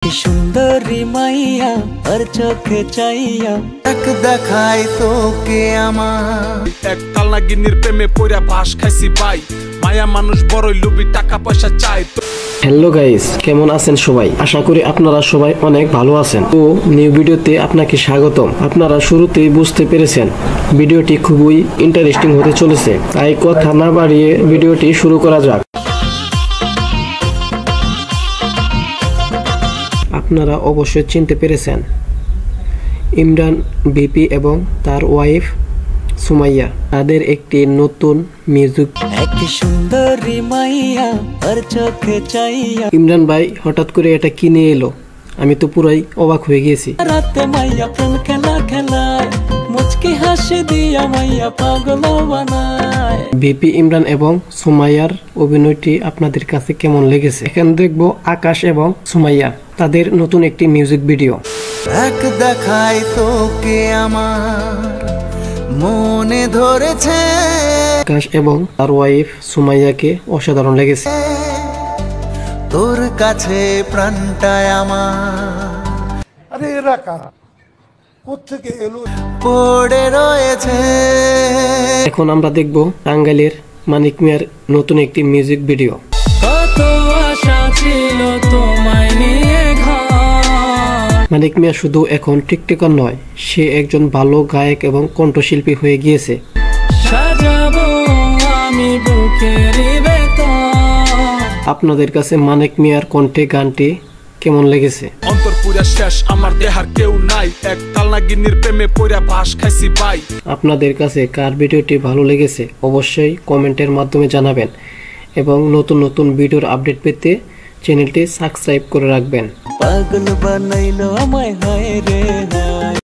সুন্দরী মাইয়া আর চোখে চাইয়া এক দেখাই তোকে আমার এক তালনাগিনীর প্রেমে পড়া বাস খাইছি ভাই মায়া মানুষ বড়ই লোভী টাকা পয়সা চাই। হ্যালো গাইস, কেমন আছেন সবাই? আশা করি আপনারা সবাই অনেক ভালো আছেন। তো নিউ ভিডিওতে আপনাকে স্বাগতম। আপনারা শুরুতেই বুঝতে পেরেছেন ভিডিওটি খুবই ইন্টারেস্টিং হতে চলেছে, তাই কথা না বাড়িয়ে ভিডিওটি শুরু করা যাক। আপনারা অবশ্যই চিনতে পেরেছেন ইমরান ভিপি এবং তার ওয়াইফ সুমাইয়া, তাদের একটি নতুন মিউজিক। এক সুন্দরী মাইয়া আর চোখে চাইয়া। ইমরান ভাই হঠাৎ করে এটা কিনে এলো, আমি তো পুরাই অবাক হয়ে গেছি। রাতে মাইয়া প্রেম খেলা খেলায় মুচকি হাসি দিয়া মাইয়া পাগল বানায়। ভিপি ইমরান এবং সুমাইয়ার অভিনয়টি আপনাদের কাছে কেমন লেগেছে? এখানে দেখবো আকাশ এবং সুমাইয়া তাদের নতুন একটি মিউজিক ভিডিও। এক দেখাই তোকে আমার মনে ধরেছে। আকাশ এবং তার ওয়াইফ সুমাইয়াকে অসাধারণ লেগেছে। তোর কাছে প্রাণটায় আমার। আরে এরা কারা, কোত্থেকে এলো? পড়ে রয়েছে। এখন আমরা দেখবো টাঙ্গাইলের মানিক মিয়ার নতুন একটি মিউজিক ভিডিও। কত আশা ছিল তোমায় নিয়ে ঘর। মানিক মিয়া শুধু এখন টিকটকার নয়, সে একজন ভালো গায়ক এবং কণ্ঠশিল্পী হয়ে গিয়েছে। সাজাবো আমি বুকের ভেতর। আপনাদের কাছে মানিক মিয়ার কণ্ঠে গানটি কেমন লেগেছে? অন্তর পুরা শেষ আমার দেহার কেউ নাই এক তালনাগিনীর প্রেমে পড়া বাস খাইছি ভাই। আপনাদের কাছে কার ভিডিওটি ভালো লেগেছে অবশ্যই কমেন্টের মাধ্যমে জানাবেন এবং নতুন নতুন ভিডিওর আপডেট পেতে চ্যানেলটি সাবস্ক্রাইব করে রাখবেন। পাগল বানাইলো আমায় হায় রে।